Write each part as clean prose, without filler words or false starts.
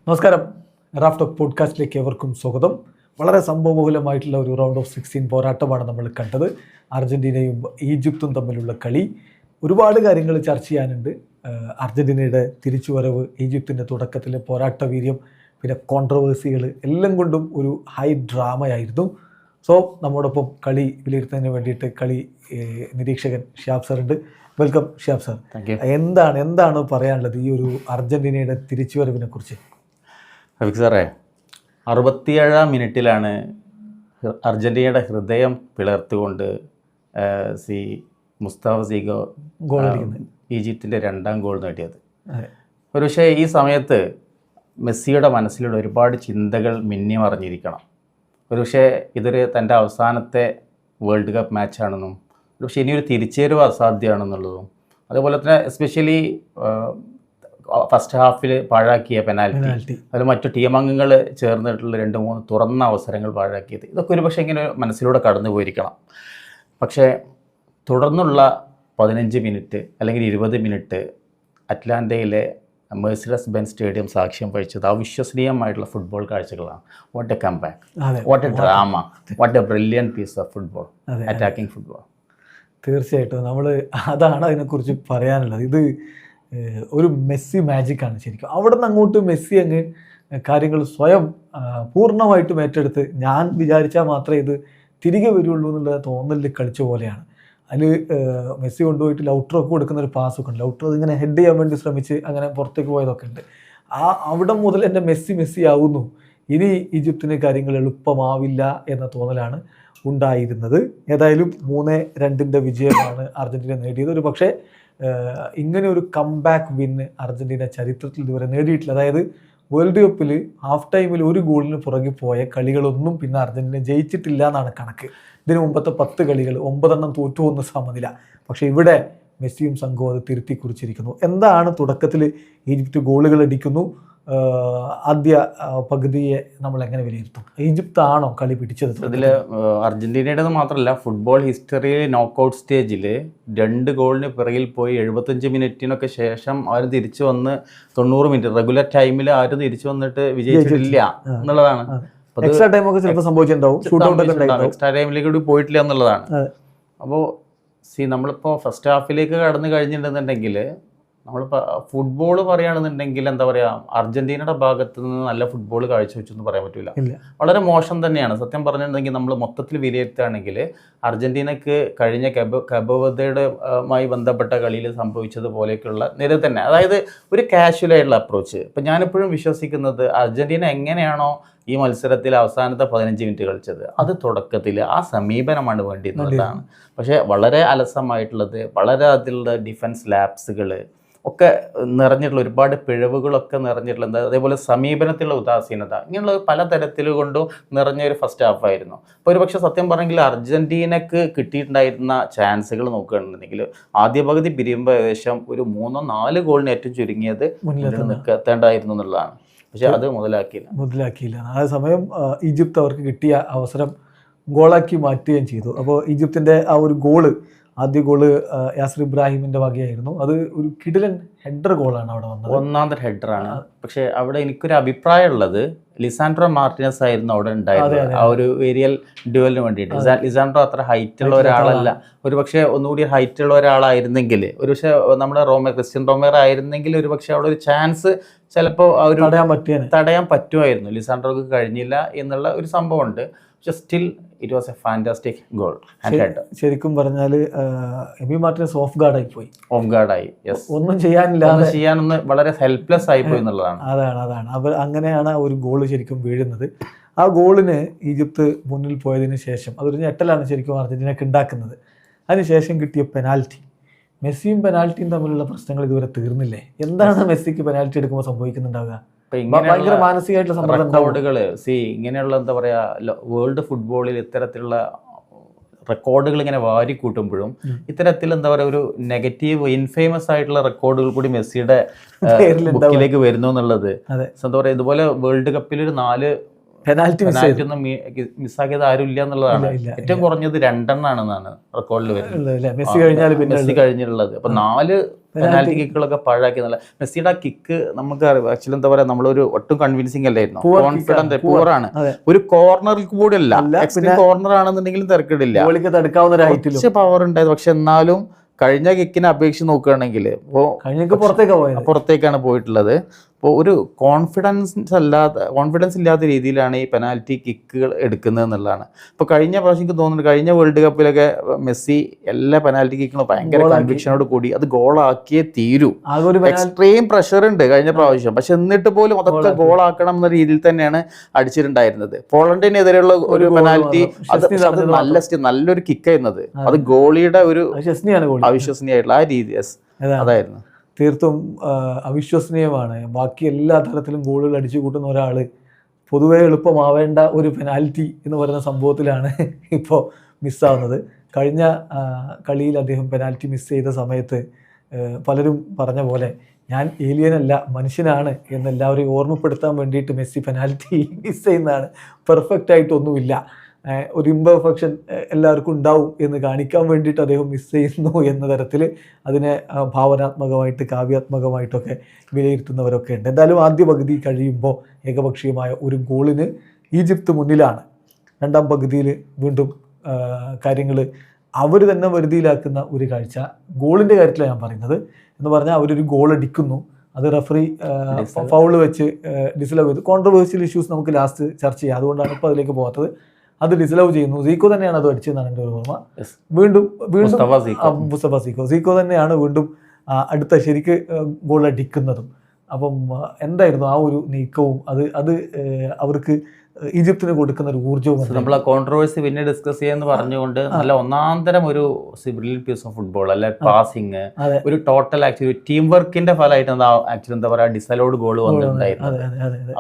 നമസ്കാരം. Raf talk പോഡ്കാസ്റ്റിലേക്ക് ഏവർക്കും സ്വാഗതം. വളരെ സംഭവബഹുലമായിട്ടുള്ള ഒരു റൗണ്ട് ഓഫ് 16 പോരാട്ടമാണ് നമ്മൾ കണ്ടത്. അർജൻറ്റീനയും ഈജിപ്തും തമ്മിലുള്ള കളി. ഒരുപാട് കാര്യങ്ങൾ ചർച്ച ചെയ്യാനുണ്ട്. അർജൻറ്റീനയുടെ തിരിച്ചുവരവ്, ഈജിപ്തിൻ്റെ തുടക്കത്തിലെ പോരാട്ട വീര്യം, പിന്നെ കോൺട്രവേഴ്സികൾ എല്ലാം കൊണ്ടും ഒരു ഹൈ ഡ്രാമയായിരുന്നു. സോ നമ്മോടൊപ്പം കളി വിലയിരുത്തുന്നതിന് വേണ്ടിയിട്ട് കളി നിരീക്ഷകൻ ഷിഹാബ് സാർ ഉണ്ട്. Welcome Shihab sir. എന്താണ് പറയാനുള്ളത് ഈ ഒരു അർജൻറ്റീനയുടെ തിരിച്ചുവരവിനെ കുറിച്ച്? ഹബീബ് സാറേ, 67-ാം മിനിറ്റിലാണ് അർജൻറ്റീനയുടെ ഹൃദയം പിളർത്തുകൊണ്ട് മുസ്താഫ സീഗോ ഈജിപ്തിൻ്റെ 2ാം ഗോൾ നേടിയത്. ഒരുപക്ഷെ ഈ സമയത്ത് മെസ്സിയുടെ മനസ്സിലൂടെ ഒരുപാട് ചിന്തകൾ മിന്നി മറിഞ്ഞിരിക്കണം. ഒരുപക്ഷെ ഇതൊരു തൻ്റെ അവസാനത്തെ വേൾഡ് കപ്പ് മാച്ചാണെന്നും ഒരുപക്ഷെ ഇനിയൊരു തിരിച്ചുവരവ് അസാധ്യമാണെന്നുള്ളതും, അതുപോലെ തന്നെ എസ്പെഷ്യലി ഫസ്റ്റ് ഹാഫിൽ പാഴാക്കിയ പെനാൽറ്റി, അതിൽ മറ്റു ടീമംഗങ്ങൾ ചേർന്നിട്ടുള്ള 2-3 തുറന്ന അവസരങ്ങൾ പാഴാക്കിയത്, ഇതൊക്കെ ഒരുപക്ഷെ ഇങ്ങനെ മനസ്സിലൂടെ കടന്നു പോയിരിക്കണം. പക്ഷേ തുടർന്നുള്ള 15 മിനിറ്റ് അല്ലെങ്കിൽ 20 മിനിറ്റ് അറ്റ്ലാന്റയിലെ മെഴ്സിഡസ് ബെൻസ് സ്റ്റേഡിയം സാക്ഷ്യം വഹിച്ചത് അവിശ്വസനീയമായിട്ടുള്ള ഫുട്ബോൾ കാഴ്ചകളാണ്. What a comeback, what a drama, what a brilliant piece of football, attacking football. തീർച്ചയായിട്ടും അതാണ് അതിനെക്കുറിച്ച് പറയാനുള്ളത്. ഇത് ഒരു മെസ്സി മാജിക്കാണ് ശരിക്കും. അവിടെ നിന്ന് അങ്ങോട്ട് മെസ്സി അങ്ങ് കാര്യങ്ങൾ സ്വയം പൂർണ്ണമായിട്ടും ഏറ്റെടുത്ത് ഞാൻ വിചാരിച്ചാൽ മാത്രമേ ഇത് തിരികെ വരുള്ളൂ എന്നുള്ള തോന്നലിൽ കളിച്ച പോലെയാണ്. അതിൽ മെസ്സി കൊണ്ടുപോയിട്ട് ലൗട്രോക്ക് കൊടുക്കുന്ന ഒരു പാസ്സൊക്കെ ഉണ്ട്. ലൗട്രോ ഇങ്ങനെ ഹെഡ് ചെയ്യാൻ വേണ്ടി ശ്രമിച്ച് അങ്ങനെ പുറത്തേക്ക് പോയതൊക്കെ ഉണ്ട്. അവിടെ മുതൽ എൻ്റെ മെസ്സി ആവുന്നു. ഇനി ഈജിപ്തിന് കാര്യങ്ങൾ എളുപ്പമാവില്ല എന്ന തോന്നലാണ് ഉണ്ടായിരുന്നത്. ഏതായാലും 3-2 വിജയമാണ് അർജൻറ്റീന നേടിയത്. ഒരു പക്ഷേ ഇങ്ങനെ ഒരു കംബാക്ക് വിന്ന് അർജൻറ്റീന ചരിത്രത്തിൽ ഇതുവരെ നേടിയിട്ടില്ല. അതായത് വേൾഡ് കപ്പിൽ ഹാഫ് ടൈമിൽ ഒരു ഗോളിന് പുറകെ പോയ കളികളൊന്നും പിന്നെ അർജൻറ്റീന ജയിച്ചിട്ടില്ല എന്നാണ് കണക്ക്. ഇതിന് മുമ്പത്തെ 10 കളികൾ 9 തോറ്റു പോകുന്ന സമനില. പക്ഷേ ഇവിടെ മെസ്സിയും സംഘവും അത് തിരുത്തി കുറിച്ചിരിക്കുന്നു. എന്താണ് തുടക്കത്തിൽ ഈജിപ്ത് ഗോളുകൾ അടിക്കുന്നു, ആദ്യ പകുതിയെ നമ്മൾ എങ്ങനെ വിലയിരുത്തും? ഈജിപ്ത് ആണോ കളി പിടിച്ചത്? അതിൽ അർജൻറ്റീനയുടേത് മാത്രമല്ല, ഫുട്ബോൾ ഹിസ്റ്ററിയിൽ നോക്കൗട്ട് സ്റ്റേജിൽ 2 ഗോളിന് പിറകിൽ പോയി 75 മിനിറ്റിനൊക്കെ ശേഷം അവർ തിരിച്ചു വന്ന് 90 മിനിറ്റ് റെഗുലർ ടൈമിൽ ആരും തിരിച്ചു വന്നിട്ട് വിജയിച്ചിട്ടില്ല എന്നുള്ളതാണ്. എക്സ്ട്രാ ടൈമൊക്കെ ചിലപ്പോൾ സംഭവിച്ചിട്ടുണ്ടാവും, എക്സ്ട്രാ ടൈമിലേക്ക് കൂടി പോയിട്ടില്ല എന്നുള്ളതാണ്. അപ്പോൾ നമ്മളിപ്പോൾ ഫസ്റ്റ് ഹാഫിലേക്ക് കടന്നു കഴിഞ്ഞിട്ടുണ്ടെന്നുണ്ടെങ്കിൽ, നമ്മളിപ്പോൾ ഫുട്ബോൾ പറയുകയാണെന്നുണ്ടെങ്കിൽ എന്താ പറയുക, അർജൻറ്റീനയുടെ ഭാഗത്ത് നിന്ന് നല്ല ഫുട്ബോൾ കാഴ്ചവെച്ചെന്ന് പറയാൻ പറ്റില്ല. വളരെ മോശം തന്നെയാണ് സത്യം പറഞ്ഞിട്ടുണ്ടെങ്കിൽ. നമ്മൾ മൊത്തത്തിൽ വിലയിരുത്തുകയാണെങ്കിൽ അർജൻറ്റീനക്ക് കഴിഞ്ഞ കബോവതയുടെയുമായി ബന്ധപ്പെട്ട കളിയിൽ സംഭവിച്ചതുപോലെയൊക്കെയുള്ള നിര തന്നെ, അതായത് ഒരു കാഷ്വലായിട്ടുള്ള അപ്രോച്ച്. ഇപ്പം ഞാനിപ്പോഴും വിശ്വസിക്കുന്നത് അർജൻറ്റീന എങ്ങനെയാണോ ഈ മത്സരത്തിൽ അവസാനത്തെ 15 മിനിറ്റ് കളിച്ചത്, അത് തുടക്കത്തിൽ ആ സമീപനമാണ് വേണ്ടിയിരുന്നതാണ്. പക്ഷേ വളരെ അലസമായിട്ടുള്ളത്, വളരെ അതിലുള്ള ഡിഫൻസ് ലാപ്സുകൾ ഒക്കെ നിറഞ്ഞിട്ടുള്ള, ഒരുപാട് പിഴവുകളൊക്കെ നിറഞ്ഞിട്ടുള്ളത്, അതേപോലെ സമീപനത്തിലുള്ള ഉദാസീനത, ഇങ്ങനെയുള്ള പലതരത്തിൽ കൊണ്ടും നിറഞ്ഞൊരു ഫസ്റ്റ് ഹാഫായിരുന്നു. അപ്പോൾ ഒരു പക്ഷേ സത്യം പറഞ്ഞെങ്കിൽ അർജൻറ്റീനക്ക് കിട്ടിയിട്ടുണ്ടായിരുന്ന ചാൻസുകൾ നോക്കുകയാണെന്നുണ്ടെങ്കിൽ ആദ്യ പകുതി പിരിയുമ്പോൾ ഏകദേശം ഒരു 3-4 ഗോളിന് ഏറ്റവും ചുരുങ്ങിയത് നിൽക്കേണ്ടതായിരുന്നു എന്നുള്ളതാണ്. പക്ഷെ അത് മുതലാക്കിയില്ല. അതേസമയം ഈജിപ്ത് അവർക്ക് കിട്ടിയ അവസരം ഗോളാക്കി മാറ്റുകയും ചെയ്തു. അപ്പോൾ ഈജിപ്തിൻ്റെ ആ ഒരു ഗോള്, ആദ്യ ഗോള് യാസിർ ഇബ്രാഹിമിൻ്റെ വകയായിരുന്നു. അത് ഒരു കിടിലൻ ഹെഡർ ഗോളാണ് അവിടെ വന്നത്, ഒന്നാമത്തെ ഹെഡറാണ്. പക്ഷേ അവിടെ എനിക്കൊരു അഭിപ്രായം ഉള്ളത്, ലിസാൻഡ്രോ മാർട്ടിനസ് ആയിരുന്നു അവിടെ ഉണ്ടായിരുന്നത് ആ ഒരു ഏരിയൽ ഡ്യുവലിന് വേണ്ടിയിട്ട്. ലിസാൻഡ്രോ അത്ര ഹൈറ്റ് ഉള്ള ഒരാളല്ല. ഒരു പക്ഷേ ഒന്നുകൂടി ഹൈറ്റ് ഉള്ള ഒരാളായിരുന്നെങ്കിൽ, ഒരു പക്ഷേ നമ്മുടെ ക്രിസ്ത്യൻ റോമേർ ആയിരുന്നെങ്കിൽ ഒരു പക്ഷേ അവിടെ ഒരു ചാൻസ് ചിലപ്പോൾ തടയാൻ പറ്റുമായിരുന്നു. ലിസാൻഡ്രോക്ക് കഴിഞ്ഞില്ല എന്നുള്ള ഒരു സംഭവമുണ്ട്. പക്ഷെ still it was A fantastic goal. ശരിക്കും പറഞ്ഞാൽ എമി മാർട്ടിനസ് ഓഫ് ഗാർഡായി, ഒന്നും ചെയ്യാനൊന്ന് വളരെ ഹെൽപ്ലെസ് ആയിപ്പോയി എന്നുള്ളതാണ്. അതാണ് അവർ അങ്ങനെയാണ് ആ ഒരു ഗോള് ശരിക്കും വീഴുന്നത്. ആ ഗോളിന് ഈജിപ്ത് മുന്നിൽ പോയതിന് ശേഷം അതൊരു ഞെട്ടലാണ് ശരിക്കും അർജന്റീനക്ക് ഉണ്ടാക്കുന്നത്. അതിനുശേഷം കിട്ടിയ പെനാൽറ്റി, മെസ്സിയും പെനാൽറ്റിയും തമ്മിലുള്ള പ്രശ്നങ്ങൾ ഇതുവരെ തീർന്നില്ലേ? എന്താണ് മെസ്സിക്ക് പെനാൽറ്റി എടുക്കുമ്പോൾ സംഭവിക്കുന്നുണ്ടാവുക? ഭയങ്കര മാനസികമായിട്ടുള്ള റെക്കോർഡുകൾ ഇങ്ങനെയുള്ള എന്താ പറയാ, വേൾഡ് ഫുട്ബോളിൽ ഇത്തരത്തിലുള്ള റെക്കോർഡുകൾ ഇങ്ങനെ വാരിക്കൂട്ടുമ്പോഴും ഇത്തരത്തിൽ എന്താ പറയുക, ഒരു നെഗറ്റീവ് ഇൻഫേമസ് ആയിട്ടുള്ള റെക്കോർഡുകൾ കൂടി മെസ്സിയുടെ ബുക്കിലേക്ക് വരുന്നു എന്നുള്ളത് എന്താ പറയുക. ഇതുപോലെ വേൾഡ് കപ്പിൽ ഒരു 4 പെനാൽറ്റി പെനാൽറ്റി ഒന്നും മിസ്സാക്കിയത് ആരും ഇല്ല എന്നുള്ളതാണ്. ഇല്ല, ഏറ്റവും കുറഞ്ഞത് 2 എണ്ണാണെന്നാണ് റെക്കോർഡിൽ വരുന്നത് മെസ്സി കഴിഞ്ഞാൽ പിന്നെ മെസ്സി കഴിഞ്ഞിട്ടുള്ളത്. അപ്പൊ 4 പെനാൽറ്റി കിക്കുകളൊക്കെ പാഴാക്കി എന്നുള്ള മെസ്സിയുടെ ആ കിക്ക് നമുക്ക് ആക്ച്വലി എന്താ പറയാ, നമ്മളൊരു ഒട്ടും കൺവിൻസിങ് അല്ലായിരുന്നു, കോൺഫിഡന്റ് പൂറാണ്. ഒരു കോർണറിൽ കൂടി അല്ല, എക്സ്ട്രീം കോർണർ ആണെന്നുണ്ടെങ്കിലും തിരക്കിടില്ല, തടുക്കാവുന്ന പവർ ഉണ്ടായത്. പക്ഷെ എന്നാലും കഴിഞ്ഞ കിക്കിനെ അപേക്ഷിച്ച് നോക്കുകയാണെങ്കിൽ പുറത്തേക്കാണ് പോയിട്ടുള്ളത്. അപ്പോൾ ഒരു കോൺഫിഡൻസ് ഇല്ലാത്ത രീതിയിലാണ് ഈ പെനാൽറ്റി കിക്കുകൾ എടുക്കുന്നത് എന്നുള്ളതാണ്. ഇപ്പോൾ കഴിഞ്ഞ പ്രാവശ്യം എനിക്ക് തോന്നുന്നുണ്ട്, കഴിഞ്ഞ വേൾഡ് കപ്പിലൊക്കെ മെസ്സി എല്ലാ പെനാൽറ്റി കിക്കുകളും ഭയങ്കര കൺവിക്ഷനോട് കൂടി അത് ഗോളാക്കിയേ തീരൂ. എക്സ്ട്രീം പ്രഷർ ഉണ്ട് കഴിഞ്ഞ പ്രാവശ്യം, പക്ഷെ എന്നിട്ട് പോലും അതൊക്കെ ഗോളാക്കണം എന്ന രീതിയിൽ തന്നെയാണ് അടിച്ചിട്ടുണ്ടായിരുന്നത്. പോളണ്ടിനെതിരെയുള്ള ഒരു പെനാൽറ്റി അത് നല്ലൊരു കിക്കായിരുന്നത്, അത് ഗോളിയുടെ ഒരു അവിശ്വസനീയമായിട്ടുള്ള ആ രീതി അതായിരുന്നു. തീർത്തും അവിശ്വസനീയമാണ്. ബാക്കി എല്ലാ തരത്തിലും ഗോളുകൾ അടിച്ചു കൂട്ടുന്ന ഒരാൾ പൊതുവേ എളുപ്പമാവേണ്ട ഒരു പെനാൽറ്റി എന്ന് പറയുന്ന സംഭവത്തിലാണ് ഇപ്പോൾ മിസ്സാവുന്നത്. കഴിഞ്ഞ കളിയിൽ അദ്ദേഹം പെനാൽറ്റി മിസ് ചെയ്ത സമയത്ത് പലരും പറഞ്ഞ പോലെ ഞാൻ ഏലിയനല്ല മനുഷ്യനാണ് എന്നെല്ലാവരെയും ഓർമ്മപ്പെടുത്താൻ വേണ്ടിയിട്ട് മെസ്സി പെനാൽറ്റി മിസ് ചെയ്യുന്നതാണ്. പെർഫെക്റ്റ് ആയിട്ടൊന്നുമില്ല, ഒരു ഇംപെർഫെക്ഷൻ എല്ലാവർക്കും ഉണ്ടാവും എന്ന് കാണിക്കാൻ വേണ്ടിയിട്ട് അദ്ദേഹം മിസ് ചെയ്യുന്നു എന്ന തരത്തിൽ അതിനെ ഭാവനാത്മകമായിട്ട് കാവ്യാത്മകമായിട്ടൊക്കെ വിലയിരുത്തുന്നവരൊക്കെ ഉണ്ട്. എന്തായാലും ആദ്യ പകുതി കഴിയുമ്പോൾ ഏകപക്ഷീയമായ ഒരു ഗോളിന് ഈജിപ്ത് മുന്നിലാണ്. രണ്ടാം പകുതിയിൽ വീണ്ടും കാര്യങ്ങൾ അവർ തന്നെ വരുതിയിലാക്കുന്ന ഒരു കാഴ്ച ഗോളിൻ്റെ കാര്യത്തിലാണ് ഞാൻ പറയുന്നത്. എന്ന് പറഞ്ഞാൽ അവരൊരു ഗോൾ അടിക്കുന്നു, അത് റഫറി ഫൗള് വെച്ച് ഡിസലവ് ചെയ്തു. കോൺട്രവേഴ്സ്യൽ ഇഷ്യൂസ് നമുക്ക് ലാസ്റ്റ് ചർച്ച ചെയ്യാം, അതുകൊണ്ടാണ് ഇപ്പോൾ അതിലേക്ക് പോകാത്തത്. അത് ഡിസലവ് ചെയ്യുന്നു. സീക്കോ തന്നെയാണ് അത് അടിച്ചതെന്നാണ് എൻ്റെ ഒരു ഓർമ്മ. വീണ്ടും മുസ്തഫ സീക്കോ തന്നെയാണ് വീണ്ടും അടുത്ത ശരിക്ക് ഗോൾ അടിക്കുന്നതും. അപ്പം എന്തായിരുന്നു ആ ഒരു നീക്കവും അത് അവർക്ക് ഈജിപ്തിന് കൊടുക്കുന്ന ഒരു ഊർജ്ജവും. നമ്മൾ ആ കോൺട്രവേഴ്സി പിന്നെ ഡിസ്കസ് ചെയ്യാന്ന് പറഞ്ഞുകൊണ്ട് നല്ല ഒന്നാന്തരം ഒരു ബ്രില്യൻ പീസ് ഓഫ് ഫുട്ബോൾ അല്ലെ, പാസിങ്, ഒരു ടോട്ടൽ ആക്ച്വലി ടീം വർക്കിന്റെ ഫലമായിട്ട് ആക്ച്വലി എന്താ പറയാ ഡിസലോഡ് ഗോൾ വന്നിട്ടുണ്ടായിരുന്നു.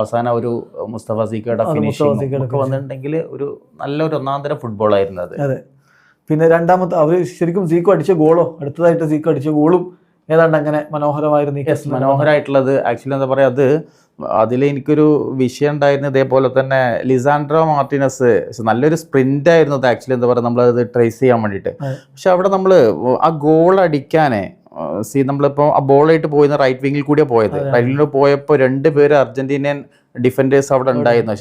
അവസാനം ഒരു മുസ്തഫ സീക്കോയുടെ ഫിനിഷിംഗ് ഒക്കെ വന്നിട്ടുണ്ടെങ്കിൽ ഒരു നല്ലൊരു ഒന്നാന്തരം ഫുട്ബോൾ ആയിരുന്നു അത്. അതെ. പിന്നെ രണ്ടാമത്തെ അവർ ശരിക്കും സീക്കോ അടിച്ച ഗോളോ അടുത്തതായിട്ട് സീക്കോ അടിച്ച ഗോളും ഏതാണ്ട് അങ്ങനെ മനോഹരമായിട്ടുള്ളത്. ആക്ച്വലി എന്താ പറയാ, അതിൽ എനിക്കൊരു വിഷയം ഉണ്ടായിരുന്നു. ഇതേപോലെ തന്നെ ലിസാൻഡ്രോ മാർട്ടിനസ് നല്ലൊരു സ്പ്രിന്റ് ആയിരുന്നു അത് ആക്ച്വലി എന്താ പറയുക, നമ്മളത് ട്രേസ് ചെയ്യാൻ വേണ്ടിയിട്ട്. പക്ഷെ അവിടെ നമ്മൾ ആ ഗോൾ അടിക്കാനേ നമ്മളിപ്പോൾ ആ ബോളായിട്ട് പോയിരുന്ന റൈറ്റ് വിങ്ങിൽ കൂടിയാണ് പോയത്. റൈറ്റ് വിങ്ങിൽ പോയപ്പോൾ 2 പേര് അർജന്റീനിയൻ ഡിഫൻഡേഴ്സ് അവിടെ ഉണ്ടായിരുന്നു.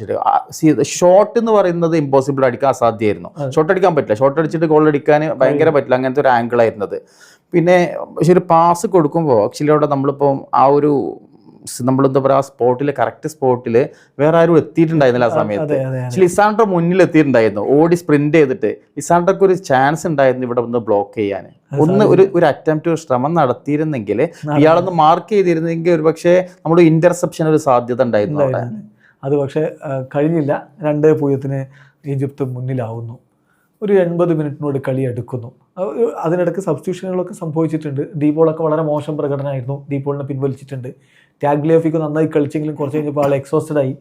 ശരി, ഷോട്ട് എന്ന് പറയുന്നത് ഇമ്പോസിബിൾ, അടിക്കാൻ അസാധ്യമായിരുന്നു. ഷോട്ട് അടിക്കാൻ പറ്റില്ല, ഷോട്ട് അടിച്ചിട്ട് ഗോൾ അടിക്കാൻ ഭയങ്കര പറ്റില്ല, അങ്ങനത്തെ ഒരു ആംഗിൾ ആയിരുന്നത്. പിന്നെ പക്ഷെ ഒരു പാസ് കൊടുക്കുമ്പോൾ ആക്ച്വലി അവിടെ നമ്മളിപ്പോൾ ആ ഒരു നമ്മളെന്താ പറയുക, ആ സ്പോട്ടിൽ കറക്റ്റ് സ്പോട്ടിൽ വേറെ ആരും എത്തിയിട്ടുണ്ടായിരുന്നില്ല ആ സമയത്ത്. പക്ഷെ ലിസാൻഡ്രോ മുന്നിൽ എത്തിയിട്ടുണ്ടായിരുന്നു, ഓടി സ്പ്രിന്റ് ചെയ്തിട്ട്. ലിസാൻഡ്രോക്ക് ഒരു ചാൻസ് ഉണ്ടായിരുന്നു ഇവിടെ ഒന്ന് ബ്ലോക്ക് ചെയ്യാൻ, ഒരു അറ്റംപ്റ്റ്, ഒരു ശ്രമം നടത്തിയിരുന്നെങ്കിൽ, ഇയാളൊന്ന് മാർക്ക് ചെയ്തിരുന്നെങ്കിൽ ഒരു പക്ഷേ നമ്മുടെ ഇന്റർസെപ്ഷൻ ഒരു സാധ്യത ഉണ്ടായിരുന്നു അവിടെ. അത് പക്ഷേ കഴിഞ്ഞില്ല. 2-0 ഈജിപ്ത് മുന്നിലാവുന്നു. ഒരു 80 മിനിറ്റിനോട് കളി എടുക്കുന്നു. അതിനിടയ്ക്ക് സബ്സ്റ്റിറ്റ്യൂഷനുകളൊക്കെ സംഭവിച്ചിട്ടുണ്ട്. ഡീപോളൊക്കെ വളരെ മോശം പ്രകടനമായിരുന്നു, ഡീപോളിനെ പിൻവലിച്ചിട്ടുണ്ട്. ടാഗ്ലിയോഫിക്ക് നന്നായി കളിച്ചെങ്കിലും കുറച്ച് കഴിഞ്ഞപ്പോൾ ആൾ എക്സോസ്റ്റഡ് ആയി,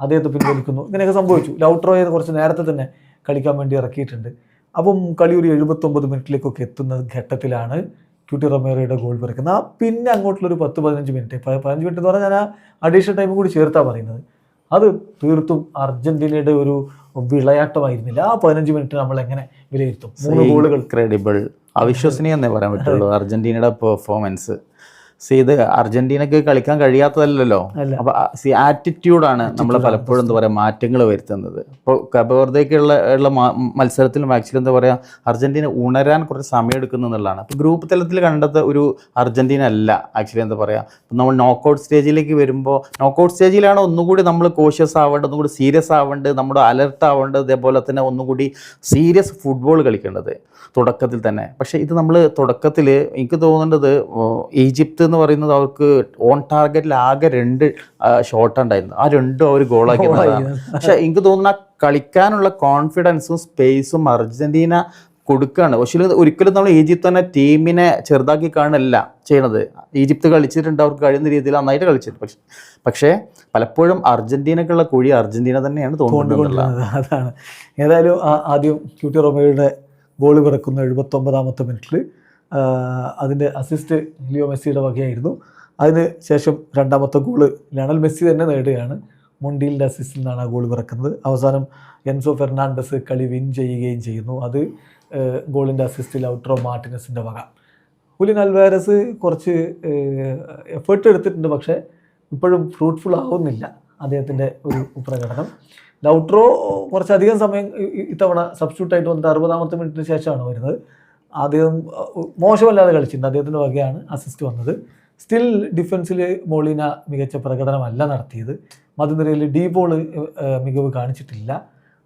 അദ്ദേഹത്തെ പിൻവലിക്കുന്നു. ഇങ്ങനെയൊക്കെ സംഭവിച്ചു. ലൗട്രോയെ കുറച്ച് നേരത്തെ തന്നെ കളിക്കാൻ വേണ്ടി ഇറക്കിയിട്ടുണ്ട്. അപ്പം കളി ഒരു 79 മിനിറ്റിലേക്കൊക്കെ എത്തുന്ന ഘട്ടത്തിലാണ് ക്യൂട്ടി റൊമേറോയുടെ ഗോൾ പിറക്കുന്നത്. പിന്നെ അങ്ങോട്ടുള്ളൊരു 10-15 മിനിറ്റ്, 15 മിനിറ്റ് എന്ന് പറഞ്ഞാൽ ഞാൻ അഡീഷണൽ ടൈം കൂടി ചേർത്താണ് പറയുന്നത്. അത് തീർത്തും അർജന്റീനയുടെ ഒരു വിളയാട്ടമായിരുന്നില്ല. ആ 15 മിനിറ്റ് നമ്മൾ എങ്ങനെ വിലയിരുത്തും? 3 ഗോളുകൾ ക്രെഡിബിൾ, അവിശ്വസനീയം എന്നേ പറയാൻ പറ്റുള്ളൂ അർജന്റീനയുടെ പെർഫോമൻസ്. ഇത് അർജന്റീനക്ക് കളിക്കാൻ കഴിയാത്തതല്ലോ. അപ്പൊ ആറ്റിറ്റ്യൂഡാണ് നമ്മൾ പലപ്പോഴും എന്താ പറയാ മാറ്റങ്ങൾ വരുത്തുന്നത്. ഇപ്പോൾ കബോർദേക്കുള്ള മത്സരത്തിലും ആക്ച്വലി എന്താ പറയാ അർജന്റീന ഉണരാൻ കുറച്ച് സമയം എടുക്കുന്നു എന്നുള്ളതാണ്. ഇപ്പൊ ഗ്രൂപ്പ് തലത്തിൽ കണ്ടത് ഒരു അർജന്റീന അല്ല ആക്ച്വലി എന്താ പറയാ. നമ്മൾ നോക്കൗട്ട് സ്റ്റേജിലേക്ക് വരുമ്പോൾ നോക്കൗട്ട് സ്റ്റേജിലാണ് ഒന്നുകൂടി നമ്മൾ കോഷ്യസ് ആവേണ്ടത്, ഒന്നുകൂടി സീരിയസ് ആവേണ്ടത്, നമ്മുടെ അലർട്ട് ആവേണ്ടത്, അതേപോലെ തന്നെ ഒന്നുകൂടി സീരിയസ് ഫുട്ബോൾ കളിക്കേണ്ടത് തുടക്കത്തിൽ തന്നെ. പക്ഷേ ഇത് നമ്മൾ തുടക്കത്തിൽ എനിക്ക് തോന്നുന്നത് ഈജിപ്ത് എന്ന് പറയുന്നത് അവർക്ക് ഓൺ ടാർഗറ്റിൽ ആകെ 2 ഷോട്ട് ഉണ്ടായിരുന്നു, ആ 2 അവർ ഗോളാക്കി. പക്ഷെ എനിക്ക് തോന്നുന്ന കളിക്കാനുള്ള കോൺഫിഡൻസും സ്പേസും അർജന്റീന കൊടുക്കുകയാണ്. പക്ഷേ ഒരിക്കലും നമ്മൾ ഈജിപ്ത് തന്നെ ടീമിനെ ചെറുതാക്കി കാണല്ല ചെയ്യണത്. ഈജിപ്ത് കളിച്ചിട്ടുണ്ട്, അവർക്ക് കഴിയുന്ന രീതിയിൽ നന്നായിട്ട് കളിച്ചിട്ടുണ്ട്. പക്ഷേ പലപ്പോഴും അർജന്റീനക്കുള്ള കുഴി അർജന്റീന തന്നെയാണ് തോന്നുന്നത്. അതാണ്. ഏതായാലും ആദ്യം ക്യൂട്ടി റൊമേറോയുടെ ഗോൾ പിറക്കുന്ന 79-ാമത്തെ മിനിറ്റിൽ അതിൻ്റെ അസിസ്റ്റ് ലിയോ മെസ്സിയുടെ വകയായിരുന്നു. അതിന് ശേഷം രണ്ടാമത്തെ ഗോള് ലയണൽ മെസ്സി തന്നെ നേടുകയാണ്. മൊണ്ടീലിൻ്റെ അസിസ്റ്റിൽ നിന്നാണ് ആ ഗോൾ പിറക്കുന്നത്. അവസാനം എൻസോ ഫെർണാണ്ടസ് കളി വിൻ ചെയ്യുകയും ചെയ്യുന്നു. അത് ഗോളിൻ്റെ അസിസ്റ്റ് ലൗട്രോ മാർട്ടിനസിൻ്റെ വക. ഹുലിൻ അൽവാരസ് കുറച്ച് എഫേർട്ട് എടുത്തിട്ടുണ്ട്, പക്ഷേ ഇപ്പോഴും ഫ്രൂട്ട്ഫുൾ ആവുന്നില്ല അദ്ദേഹത്തിൻ്റെ ഒരു പ്രകടനം. ലൗട്രോ കുറച്ചധികം സമയം ഇത്തവണ സബ്സ്റ്റിറ്റ്യൂട്ടായിട്ട് വന്നിട്ട് 60ാമത്തെ മിനിറ്റിന് ശേഷമാണ് വരുന്നത്. അദ്ദേഹം മോശമല്ലാതെ കളിച്ചിട്ടുണ്ട്, അദ്ദേഹത്തിൻ്റെ വകയാണ് അസിസ്റ്റ് വന്നത്. സ്റ്റിൽ ഡിഫൻസിൽ മോളിന മികച്ച പ്രകടനമല്ല നടത്തിയത്. മധ്യനിരയിൽ ഡീ ബോൾ മികവ് കാണിച്ചിട്ടില്ല.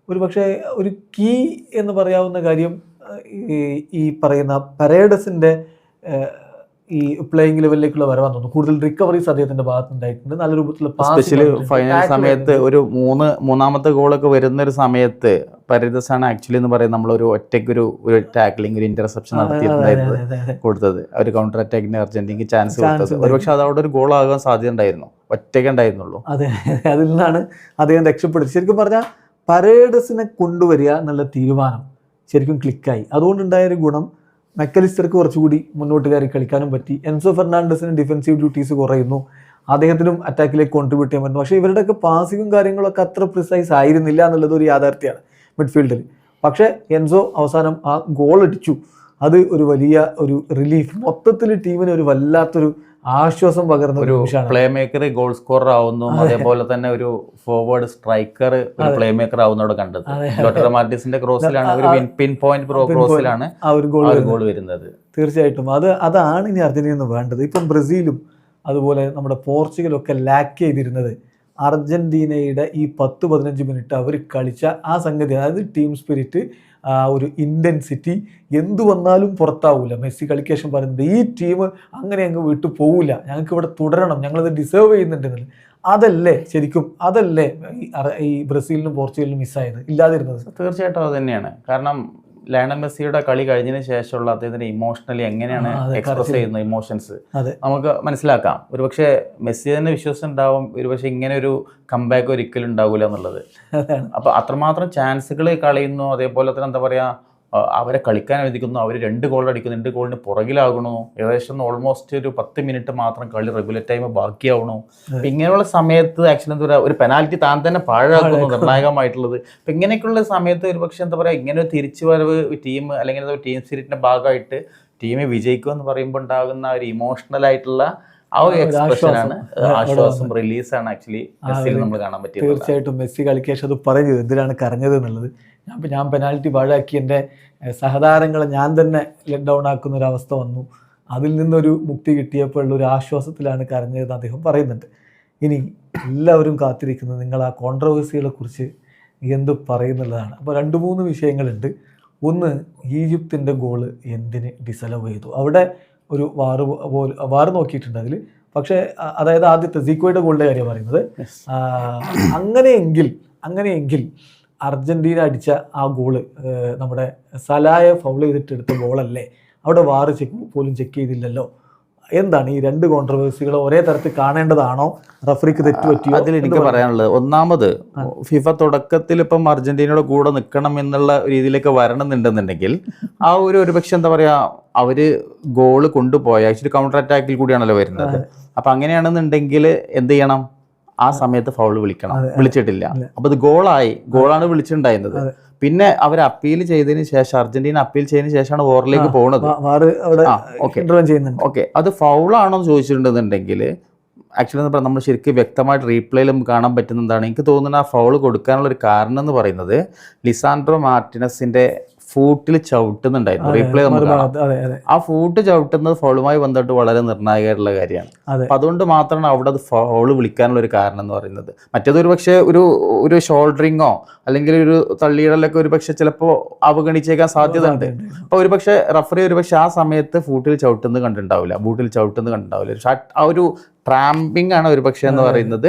ഒരു പക്ഷേ ഒരു കീ എന്ന് പറയാവുന്ന കാര്യം ഈ പറയുന്ന പരേഡസിൻ്റെ ഈ പ്ലേയിങ് ലെവലിലേക്കുള്ള വരവാൻ തോന്നുന്നു. കൂടുതൽ റിക്കവറീസ് അദ്ദേഹത്തിന്റെ ഭാഗത്ത് ഉണ്ടായിട്ടുണ്ട്. നല്ല രൂപത്തിൽ സ്പെഷ്യലി ഫൈനൽ സമയത്ത് ഒരു മൂന്നാമത്തെ ഗോളൊക്കെ വരുന്ന ഒരു സമയത്ത് പരിദസാണ് ആക്ച്വലി എന്ന് പറയുന്നത് നമ്മളൊരു ഒറ്റയ്ക്ക് ഒരു ടാക്ലിംഗ്, ഒരു ഇന്റർസെപ്ഷൻ നടത്തിയിട്ടുണ്ടായിരുന്നത് കൊടുത്തത്. ഒരു കൗണ്ടർ അറ്റാക്കിന് അർജന്റീനക്ക് ചാൻസ് കൊടുത്തത്. ഒരുപക്ഷെ അത് അവിടെ ഒരു ഗോൾ ആകാൻ സാധ്യത ഉണ്ടായിരുന്നു, ഒറ്റയ്ക്ക് ഉണ്ടായിരുന്നുള്ളൂ. അതെ, അതിൽ നിന്നാണ് അദ്ദേഹം രക്ഷപ്പെടുത്തി. ശരിക്കും പറഞ്ഞാൽ പരേഡസിനെ കൊണ്ടുവരിക എന്നുള്ള തീരുമാനം ശരിക്കും ക്ലിക്കായി. അതുകൊണ്ടുണ്ടായൊരു ഗുണം മെക്കലിസ്റ്റർക്ക് കുറച്ചുകൂടി മുന്നോട്ട് കയറി കളിക്കാനും പറ്റി. എൻസോ ഫെർണാണ്ടസിന് ഡിഫൻസീവ് ഡ്യൂട്ടീസ് കുറയുന്നു, അദ്ദേഹത്തിനും അറ്റാക്കിലേക്ക് കോൺട്രിബ്യൂട്ട് ചെയ്യാൻ പറ്റുന്നു. പക്ഷേ ഇവരുടെയൊക്കെ പാസിങ്ങും കാര്യങ്ങളൊക്കെ അത്ര പ്രിസൈസ് ആയിരുന്നില്ല എന്നുള്ളത് ഒരു യാഥാർത്ഥ്യമാണ് മിഡ്ഫീൽഡിൽ. പക്ഷേ എൻസോ അവസാനം ആ ഗോൾ അടിച്ചു. അത് ഒരു വലിയ ഒരു റിലീഫ്, മൊത്തത്തിൽ ടീമിന് ഒരു വല്ലാത്തൊരു ആശ്വാസം പകർന്ന ഒരു പ്ലേ മേക്കർ ഗോൾ സ്കോറർ ആവുന്നു, അതേപോലെ തന്നെ ഒരു ഫോർവേഡ് സ്ട്രൈക്കർ ഒരു പ്ലേ മേക്കർ ആവുന്നതോടെ കണ്ടത്. ലോട്ടറോ മാർട്ടിനസിന്റെ ക്രോസിലാണ്, ഒരു പിൻ പോയിന്റ് ക്രോസിലാണ് ആ ഒരു ഗോൾ വരുന്നത്. തീർച്ചയായിട്ടും അതാണ് ഇനി അർജന്റീന വേണ്ടത്. ഇപ്പം ബ്രസീലും അതുപോലെ നമ്മുടെ പോർച്ചുഗലൊക്കെ ലാക്ക് ചെയ്തിരുന്നത് അർജന്റീനയുടെ ഈ 10-15 മിനിറ്റ് അവർ കളിച്ച ആ സംഗതി, അതായത് ടീം സ്പിരിറ്റ്, ഒരു ഇൻറ്റൻസിറ്റി, എന്തു വന്നാലും പുറത്താവില്ല. മെസ്സി കളിക്കേഷൻ പറയുന്നത് ഈ ടീം അങ്ങനെ അങ്ങ് വിട്ടു പോവില്ല, ഞങ്ങൾക്ക് ഇവിടെ തുടരണം, ഞങ്ങളത് ഡിസേർവ് ചെയ്യുന്നുണ്ടെന്നുള്ളത്. അതല്ലേ ശരിക്കും, അതല്ലേ ഈ ബ്രസീലിനും പോർച്ചുഗലിനും മിസ്സായത്, ഇല്ലാതിരുന്നത്? തീർച്ചയായിട്ടും അത് തന്നെയാണ്. കാരണം ലയണൽ മെസ്സിയുടെ കളി കഴിഞ്ഞതിന് ശേഷമുള്ള അദ്ദേഹത്തിന്റെ ഇമോഷണലി എങ്ങനെയാണ് എക്സ്പ്രസ് ചെയ്യുന്ന ഇമോഷൻസ് നമുക്ക് മനസ്സിലാക്കാം. ഒരുപക്ഷെ മെസ്സി തന്നെ വിശ്വസിച്ചുണ്ടാവും ഒരുപക്ഷെ ഇങ്ങനെ ഒരു കംബാക്ക് ഒരിക്കലും ഉണ്ടാവില്ല എന്നുള്ളത്. അപ്പൊ അത്രമാത്രം ചാൻസുകൾ കളയുന്നു. അതേപോലെ തന്നെ എന്താ പറയാ, അവരെ കളിക്കാൻ അനുവദിക്കുന്നു. അവർ 2 ഗോൾ അടിക്കുന്നു, 2 ഗോളിന് പുറകിലാകണു. ഏകദേശം ഓൾമോസ്റ്റ് ഒരു 10 മിനിറ്റ് മാത്രം കളി റെഗുലർ ടൈം ബാക്കിയാവണു. അപ്പം ഇങ്ങനെയുള്ള സമയത്ത് ആക്ച്വലി എന്താ പറയുക, ഒരു പെനാൽറ്റി താൻ തന്നെ പാഴാക്കുന്നു നിർണായകമായിട്ടുള്ളത്. അപ്പം ഇങ്ങനെയൊക്കെയുള്ള സമയത്ത് ഒരു പക്ഷേ എന്താ പറയുക, ഇങ്ങനെ ഒരു തിരിച്ചുവരവ് ടീം അല്ലെങ്കിൽ ടീം സ്പിരിറ്റിന്റെ ഭാഗമായിട്ട് ടീം വിജയിക്കുമെന്ന് പറയുമ്പോൾ ഉണ്ടാകുന്ന ഒരു ഇമോഷണൽ ആയിട്ടുള്ള ആ ഒരു എക്സ്പ്രഷനാണ്, ആശ്വാസം, റിലീസാണ് ആക്ച്വലി മെസ്സിയിൽ നമ്മൾ കാണാൻ പറ്റിയത്. തീർച്ചയായിട്ടും മെസ്സി കളിക്കേഷൻ അത് പറഞ്ഞത് എന്തിനാണ് കരഞ്ഞത് എന്നുള്ളത്. ഞാൻ പെനാൽറ്റി പാഴാക്കി എൻ്റെ സഹതാരങ്ങളെ ഞാൻ തന്നെ ലെറ്റ് ഡൗൺ ആക്കുന്ന ഒരു അവസ്ഥ വന്നു, അതിൽ നിന്നൊരു മുക്തി കിട്ടിയപ്പോഴുള്ളൊരു ആശ്വാസത്തിലാണ് കരഞ്ഞതെന്ന് അദ്ദേഹം പറയുന്നുണ്ട്. ഇനി എല്ലാവരും കാത്തിരിക്കുന്നത് നിങ്ങൾ ആ കോൺട്രവേഴ്സികളെ കുറിച്ച് എന്ത് പറയുന്നുള്ളതാണ്. അപ്പോൾ 2-3 വിഷയങ്ങളുണ്ട്. ഒന്ന്, ഈജിപ്തിൻ്റെ ഗോള് എന്തിന് ഡിസലവ് ചെയ്തു? അവിടെ ഒരു വാറ് നോക്കിയിട്ടുണ്ട് അതിൽ. പക്ഷേ അതായത് ആദ്യത്തെ സീക്കോയുടെ ഗോളിൻ്റെ കാര്യം പറയുന്നത്, അങ്ങനെയെങ്കിൽ അർജന്റീന അടിച്ച ആ ഗോള് നമ്മുടെ സലായെ ഫൗൾ ചെയ്തിട്ടെടുത്ത ഗോളല്ലേ? അവിടെ വാറ് പോലും ചെക്ക് ചെയ്തില്ലല്ലോ. എന്താണ് ഈ 2 കോൺട്രവേഴ്സികൾ ഒരേ തരത്തിൽ കാണേണ്ടതാണോ? റഫറിക്ക് തെറ്റുപറ്റിയോ? അതിൽ എനിക്ക് പറയാനുള്ളത്, ഒന്നാമത് ഫിഫ തുടക്കത്തിൽ ഇപ്പം അർജന്റീനയുടെ കൂടെ നിൽക്കണം എന്നുള്ള രീതിയിലേക്ക് വരണമെന്നുണ്ടെന്നുണ്ടെങ്കിൽ ആ ഒരുപക്ഷെ എന്താ പറയാ, അവര് ഗോള് കൊണ്ടുപോയ ആക്ച്വലി കൗണ്ടർ അറ്റാക്കിൽ കൂടിയാണല്ലോ വരുന്നത്. അപ്പൊ അങ്ങനെയാണെന്നുണ്ടെങ്കിൽ എന്ത് ചെയ്യണം, ആ സമയത്ത് ഫൗള് വിളിച്ചിട്ടില്ല. അപ്പൊ ഇത് ഗോളാണ് വിളിച്ചിട്ടുണ്ടായിരുന്നത്. പിന്നെ അവർ അപ്പീൽ ചെയ്തതിന് ശേഷം, അർജന്റീന അപ്പീൽ ചെയ്തതിന് ശേഷമാണ് ഓവറിലേക്ക് പോകുന്നത്. ഓക്കെ, അത് ഫൗളാണോ എന്ന് ചോദിച്ചിട്ടുണ്ടെന്നുണ്ടെങ്കിൽ ആക്ച്വലി എന്താ പറയുക, നമ്മൾ ശരിക്കും വ്യക്തമായിട്ട് റീപ്ലേയിൽ നമുക്ക് കാണാൻ പറ്റുന്നതാണ്. എനിക്ക് തോന്നുന്നത് ആ ഫൗള് കൊടുക്കാനുള്ള ഒരു കാരണം എന്ന് പറയുന്നത് ലിസാൻഡ്രോ മാർട്ടിനസിന്റെ ഫൂട്ടിൽ ചവിട്ടുന്നുണ്ടായിരുന്നു. റീപ്ലേ നമുക്ക് കാണാം. ആ ഫൂട്ട് ചവിട്ടുന്നത് ഫൗളുമായി ബന്ധപ്പെട്ട് വളരെ നിർണായകമായിട്ടുള്ള കാര്യമാണ്. അപ്പൊ അതുകൊണ്ട് മാത്രമാണ് അവിടെ അത് ഫൗള് വിളിക്കാനുള്ള ഒരു കാരണം എന്ന് പറയുന്നത്. മറ്റേത് ഒരു പക്ഷേ ഒരു ഷോൾഡറിങ്ങോ അല്ലെങ്കിൽ ഒരു തള്ളിയിടലൊക്കെ ഒരു പക്ഷെ ചിലപ്പോൾ അവഗണിച്ചേക്കാൻ സാധ്യത ഉണ്ട്. അപ്പൊ ഒരു പക്ഷേ റഫറി ഒരു പക്ഷെ ആ സമയത്ത് ഫൂട്ടിൽ ചവിട്ടുന്നത് കണ്ടിട്ടുണ്ടാവില്ല, ബൂട്ടിൽ ചവിട്ടുന്നത് കണ്ടിട്ടുണ്ടാവില്ല. ആ ഒരു ട്രാമ്പിംഗ് ആണ് ഒരു പക്ഷേ എന്ന് പറയുന്നത്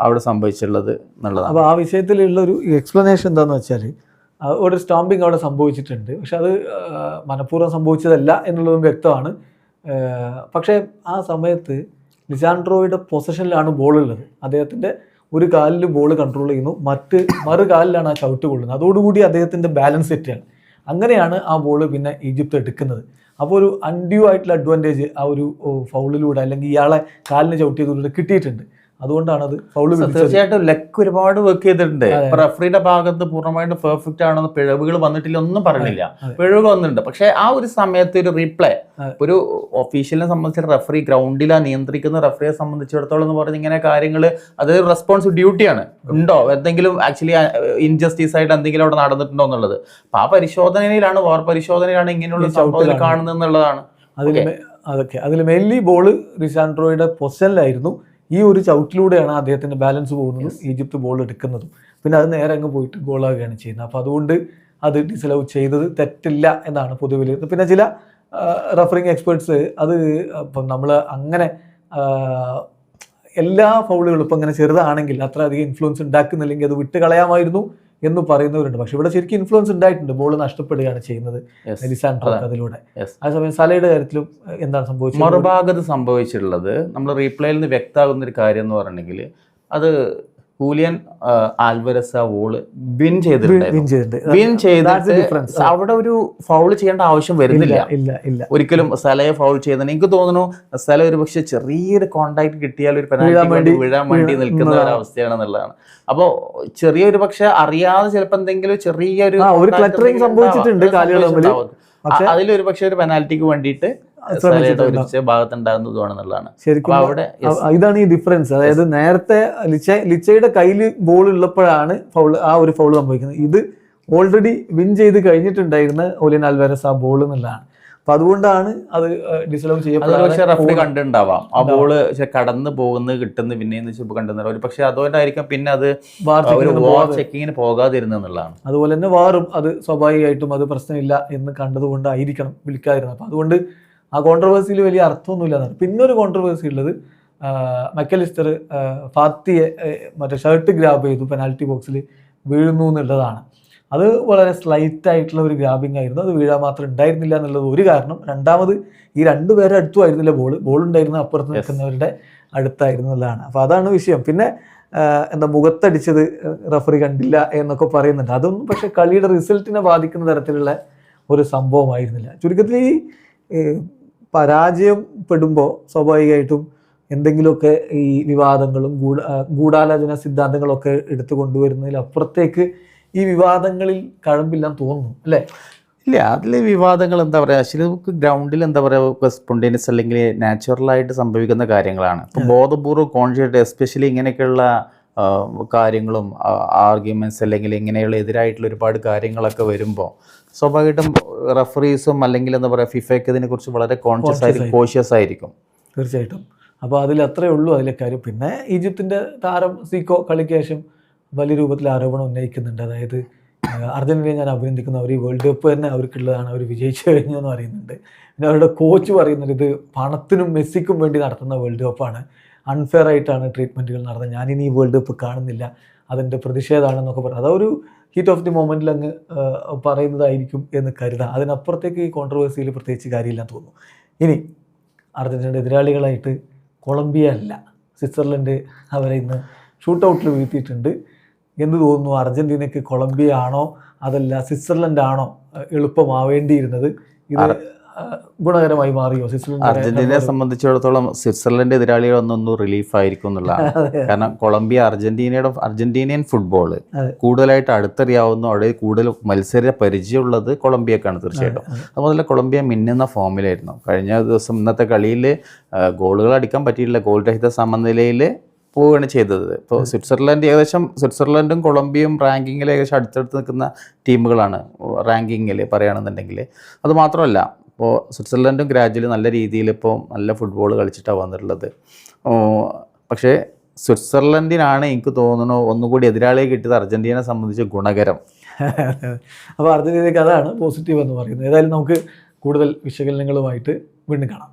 അവിടെ സംഭവിച്ചിട്ടുള്ളത് എന്നുള്ളതാണ്. അപ്പൊ ആ വിഷയത്തിലുള്ള ഒരു എക്സ്പ്ലനേഷൻ എന്താന്ന് വെച്ചാൽ, ഒരു സ്റ്റാമ്പിങ് അവിടെ സംഭവിച്ചിട്ടുണ്ട്, പക്ഷെ അത് മനഃപൂർവ്വം സംഭവിച്ചതല്ല എന്നുള്ളതും വ്യക്തമാണ്. പക്ഷേ ആ സമയത്ത് ലിസാൻഡ്രോയുടെ പൊസഷനിലാണ് ബോളുള്ളത്. അദ്ദേഹത്തിൻ്റെ ഒരു കാലിൽ ബോൾ കൺട്രോൾ ചെയ്യുന്നു, മറു കാലിലാണ് ആ ചവിട്ട് കൊള്ളുന്നത്. അതോടുകൂടി അദ്ദേഹത്തിൻ്റെ ബാലൻസ് തെറ്റാണ്. അങ്ങനെയാണ് ആ ബോൾ പിന്നെ ഈജിപ്ത് എടുക്കുന്നത്. അപ്പോൾ ഒരു അൺഡ്യൂ ആയിട്ടുള്ള അഡ്വാൻറ്റേജ് ആ ഒരു ഫൗളിലൂടെ അല്ലെങ്കിൽ ഇയാളെ കാലിന് ചവിട്ടിയതിലൂടെ കിട്ടിയിട്ടുണ്ട്. അതുകൊണ്ടാണ് അത് ഫൗള് വിളിച്ചത്. തീർച്ചയായിട്ടും ലെക്ക് ഒരുപാട് വർക്ക് ചെയ്തിട്ടുണ്ട്. ഇപ്പൊ റഫറിയുടെ ഭാഗത്ത് പൂർണ്ണമായിട്ടും പെർഫെക്റ്റ് ആണെന്ന് പിഴവുകൾ വന്നിട്ടില്ല, ഒന്നും പറഞ്ഞില്ല, പിഴവുകൾ വന്നിട്ടുണ്ട്. പക്ഷെ ആ ഒരു സമയത്ത് ഒരു റീപ്ലേ, ഒരു ഒഫീഷ്യലിനെ സംബന്ധിച്ച് റഫറി ഗ്രൗണ്ടിലാ നിയന്ത്രിക്കുന്ന റഫറിയെ സംബന്ധിച്ചിടത്തോളം എന്ന് പറഞ്ഞ് ഇങ്ങനെ കാര്യങ്ങൾ അത് റെസ്പോൺസിബിൾ ഡ്യൂട്ടിയാണ്. ഉണ്ടോ എന്തെങ്കിലും ആക്ച്വലി ഇൻജസ്റ്റിസ് ആയിട്ട് എന്തെങ്കിലും അവിടെ നടന്നിട്ടുണ്ടോ എന്നുള്ളത്. അപ്പൊ ആ പരിശോധനയിലാണ്, വാർ പരിശോധനയിലാണ് ഇങ്ങനെയുള്ള സംഭവം കാണുന്നത് എന്നുള്ളതാണ്. അതിൽ മെയിൻലി ബോള് റിസാൻഡ്രോയുടെ പൊസിഷനിലായിരുന്നു. ഈ ഒരു ചവിട്ടിലൂടെയാണ് അദ്ദേഹത്തിന്റെ ബാലൻസ് പോകുന്നതും ഈജിപ്ത് ബോൾ എടുക്കുന്നതും. പിന്നെ അത് നേരെ അങ്ങ് പോയിട്ട് ഗോളാകുകയാണ് ചെയ്യുന്നത്. അപ്പോൾ അതുകൊണ്ട് അത് ഡിസലവ് ചെയ്തത് തെറ്റില്ല എന്നാണ് പൊതുവിൽ. പിന്നെ ചില റഫറിങ് എക്സ്പേർട്സ് അത് ഇപ്പം നമ്മൾ അങ്ങനെ എല്ലാ ഫൗളുകളും ഇപ്പം അങ്ങനെ ചെറുതാണെങ്കിൽ അത്ര അധികം ഇൻഫ്ലുവൻസ് ഉണ്ടാക്കുന്നില്ലെങ്കിൽ അത് വിട്ട് കളയാമായിരുന്നു എന്ന് പറയുന്നവരുണ്ട്. പക്ഷെ ഇവിടെ ശരിക്കും ഇൻഫ്ലുവൻസ് ഉണ്ടായിട്ടുണ്ട്, ബോൾ നഷ്ടപ്പെടുകയാണ് ചെയ്യുന്നത് ലിസാൻഡ്രോ അതിലൂടെ. അതേസമയം സലയുടെ കാര്യത്തിലും എന്താണ് സംഭവിച്ചത്? മറുഭാഗത്ത് സംഭവിച്ചിട്ടുള്ളത് നമ്മൾ റീപ്ലേയിൽ നിന്ന് വ്യക്തമാകുന്ന ഒരു കാര്യം എന്ന് പറഞ്ഞിട്ടുണ്ടെങ്കിൽ അത് ഹൂലിയൻ ആൽവരസ് ആ ബോള് വിൻ ചെയ്തിട്ടുണ്ട്. അവിടെ ഒരു ഫൗൾ ചെയ്യേണ്ട ആവശ്യം വരുന്നില്ല ഒരിക്കലും. സലയെ ഫൗൾ ചെയ്യുന്നതിന് എനിക്ക് തോന്നുന്നു സല ഒരു പക്ഷെ ചെറിയൊരു കോണ്ടാക്ട് കിട്ടിയാൽ ഒരു പെനാൽറ്റി വീഴാൻ വേണ്ടി നിൽക്കുന്ന ഒരു അവസ്ഥയാണെന്നുള്ളതാണ്. അപ്പോ ചെറിയൊരു പക്ഷെ അറിയാതെ ചിലപ്പോൾ എന്തെങ്കിലും ചെറിയൊരു സംഭവിച്ചിട്ടുണ്ട് അതിലൊരു പക്ഷെ ഒരു പെനാൽറ്റിക്ക് വേണ്ടിയിട്ട് ഭാഗത്തുണ്ടാകുന്നതുമാണെന്നുള്ളതാണ്. ശരിക്കും ഇതാണ് ഈ ഡിഫറൻസ്. അതായത് നേരത്തെ ലിച്ചയുടെ കയ്യിൽ ബോൾ ഉള്ളപ്പോഴാണ് ആ ഒരു ഫൗൾ സംഭവിക്കുന്നത്. ഇത് ഓൾറെഡി വിൻ ചെയ്ത് കഴിഞ്ഞിട്ടുണ്ടായിരുന്ന ഹൂലിയൻ ആൽവാരസ് ആ ബോൾ എന്നുള്ളതാണ്. അപ്പൊ അതുകൊണ്ടാണ് അത് ഡിസലവ് ചെയ്യപ്പെടുന്നത്. റഫറി കണ്ടിട്ടുണ്ടാവാം ആ ബോള് കടന്നു പോകുന്നത് കിട്ടുന്ന പിന്നെയെന്ന് വെച്ചാൽ കണ്ടുന്നത് ഒരു പക്ഷെ അതുകൊണ്ടായിരിക്കും പിന്നെ അത് ചെക്കിങ്ങിന് പോകാതിരുന്നുള്ളതാണ്. അതുപോലെ തന്നെ വാറും അത് സ്വാഭാവികമായിട്ടും അത് പ്രശ്നമില്ല എന്ന് കണ്ടതുകൊണ്ടായിരിക്കണം വിളിക്കാതിരുന്നത്. അപ്പൊ അതുകൊണ്ട് ആ കോൺട്രവേഴ്സിയിൽ വലിയ അർത്ഥമൊന്നുമില്ല എന്നാണ്. പിന്നൊരു കോൺട്രവേഴ്സി ഉള്ളത് മക്കലിസ്റ്റർ ഫാത്തിയെ മറ്റേ ഷർട്ട് ഗ്രാബ് ചെയ്തു, പെനാൽറ്റി ബോക്സിൽ വീഴുന്നു എന്നുള്ളതാണ്. അത് വളരെ സ്ലൈറ്റ് ആയിട്ടുള്ള ഒരു ഗ്രാബിംഗ് ആയിരുന്നു, അത് വീഴാൻ മാത്രം ഉണ്ടായിരുന്നില്ല എന്നുള്ളത് ഒരു കാരണം. രണ്ടാമത് ഈ രണ്ടുപേരെ അടുത്തുമായിരുന്നില്ല ബോൾ ഉണ്ടായിരുന്ന അപ്പുറത്ത് നിൽക്കുന്നവരുടെ അടുത്തായിരുന്നു എന്നുള്ളതാണ്. അപ്പോൾ അതാണ് വിഷയം. പിന്നെ മുഖത്തടിച്ചത് റഫറി കണ്ടില്ല എന്നൊക്കെ പറയുന്നുണ്ട്. അതൊന്നും പക്ഷെ കളിയുടെ റിസൾട്ടിനെ ബാധിക്കുന്ന തരത്തിലുള്ള ഒരു സംഭവമായിരുന്നില്ല. ചുരുക്കത്തിൽ ഈ പരാജയപ്പെടുമ്പോൾ സ്വാഭാവികമായിട്ടും എന്തെങ്കിലുമൊക്കെ ഈ വിവാദങ്ങളും ഗൂഢാലോചന സിദ്ധാന്തങ്ങളൊക്കെ എടുത്തു കൊണ്ടുവരുന്നതിലപ്പുറത്തേക്ക് ഈ വിവാദങ്ങളിൽ കഴമ്പില്ലാന്ന് തോന്നുന്നു അല്ലേ? ഇല്ല, അതിലെ വിവാദങ്ങൾ എന്താ പറയുക, ആക്ച്വലി നമുക്ക് ഗ്രൗണ്ടിൽ എന്താ പറയുക സ്പോണ്ടേനിയസ് അല്ലെങ്കിൽ നാച്ചുറലായിട്ട് സംഭവിക്കുന്ന കാര്യങ്ങളാണ്. ഇപ്പം ബോധപൂർവ്വം കോൺഷ്യസ് എസ്പെഷ്യലി ഇങ്ങനെയൊക്കെയുള്ള കാര്യങ്ങളും ആർഗ്യുമെന്റ്സ് അല്ലെങ്കിൽ ഇങ്ങനെയുള്ള എതിരായിട്ടുള്ള ഒരുപാട് കാര്യങ്ങളൊക്കെ വരുമ്പോൾ സ്വാഭാവികമായിട്ടും റഫറീസും അല്ലെങ്കിൽ എന്താ പറയുക ഫിഫയ്ക്ക് ഇതിനെക്കുറിച്ച് വളരെ കോൺഷ്യസ് ആയിരിക്കും തീർച്ചയായിട്ടും. അപ്പോൾ അതിൽ അത്രയേ ഉള്ളൂ അതിലെ കാര്യം. പിന്നെ ഈജിപ്തിൻ്റെ താരം സീക്കോ കളിക്ക് ശേഷം വലിയ രൂപത്തിൽ ആരോപണം ഉന്നയിക്കുന്നുണ്ട്. അതായത് അർജന്റീനയെ ഞാൻ അഭിനന്ദിക്കുന്നു, അവർ ഈ വേൾഡ് കപ്പ് തന്നെ അവർക്കുള്ളതാണ്, അവർ വിജയിച്ചു കഴിഞ്ഞു എന്ന് പറയുന്നുണ്ട്. പിന്നെ അവരുടെ കോച്ച് പറയുന്നത് ഇത് പണത്തിനും മെസ്സിക്കും വേണ്ടി നടത്തുന്ന വേൾഡ് കപ്പാണ്, അൺഫെയർ ആയിട്ടാണ് ട്രീറ്റ്മെൻറ്റുകൾ നടന്നത്, ഞാനിനി ഈ വേൾഡ് കപ്പ് കാണുന്നില്ല, അതിൻ്റെ പ്രതിഷേധമാണെന്നൊക്കെ പറഞ്ഞു. അതൊരു ഹീറ്റ് ഓഫ് ദി മൊമെൻറ്റിൽ അങ്ങ് പറയുന്നതായിരിക്കും എന്ന് കരുതാം. അതിനപ്പുറത്തേക്ക് ഈ കോൺട്രവേഴ്സിയിൽ പ്രത്യേകിച്ച് കാര്യമില്ലെന്ന് തോന്നുന്നു. ഇനി അർജന്റീനയുടെ എതിരാളികളായിട്ട് കൊളംബിയ അല്ല, സ്വിറ്റ്സർലൻഡ് അവരെ ഇന്ന് ഷൂട്ടൗട്ടിൽ വീഴ്ത്തിയിട്ടുണ്ട്. എന്ത് തോന്നുന്നു, അർജന്റീനയ്ക്ക് കൊളംബിയ ആണോ അതല്ല സ്വിറ്റ്സർലൻഡ് ആണോ എളുപ്പമാവേണ്ടിയിരുന്നത്? ഇത് ഗുണകരമായി മാറിയോ അർജന്റീനയെ സംബന്ധിച്ചിടത്തോളം? സ്വിറ്റ്സർലൻഡ് എതിരാളികളൊന്നും റിലീഫ് ആയിരിക്കും എന്നുള്ളതാണ്. കാരണം കൊളംബിയ അർജന്റീനിയൻ ഫുട്ബോള് കൂടുതലായിട്ട് അടുത്തറിയാവുന്ന, അവിടെ കൂടുതൽ മത്സര പരിചയമുള്ളത് കൊളംബിയക്കാണ് തീർച്ചയായിട്ടും. അതുപോലെ കൊളംബിയ മിന്നുന്ന ഫോമിലായിരുന്നു കഴിഞ്ഞ ദിവസം. ഇന്നത്തെ കളിയിൽ ഗോളുകൾ അടിക്കാൻ പറ്റിയില്ല, ഗോൾ രഹിത സമനിലയിൽ പോവുകയാണ് ചെയ്തത്. ഇപ്പോൾ സ്വിറ്റ്സർലൻഡും കൊളംബിയയും റാങ്കിങ്ങിൽ ഏകദേശം അടുത്തടുത്ത് നിൽക്കുന്ന ടീമുകളാണ് റാങ്കിങ്ങിൽ പറയുകയാണെന്നുണ്ടെങ്കിൽ. അതുമാത്രമല്ല ഇപ്പോൾ സ്വിറ്റ്സർലൻഡും ഗ്രാജുവലി നല്ല രീതിയിൽ ഇപ്പോൾ നല്ല ഫുട്ബോൾ കളിച്ചിട്ടാണ് വന്നിട്ടുള്ളത്. പക്ഷേ സ്വിറ്റ്സർലൻഡിനാണ് എനിക്ക് തോന്നുന്നു ഒന്നുകൂടി എതിരാളിയെ കിട്ടിയത് അർജന്റീനയെ സംബന്ധിച്ച് ഗുണകരം. അപ്പോൾ അർജന്റീനയ്ക്ക് അതാണ് പോസിറ്റീവ് എന്ന് പറയുന്നത്. ഏതായാലും നമുക്ക് കൂടുതൽ വിശകലനങ്ങളുമായിട്ട് വീണ്ടും കാണാം.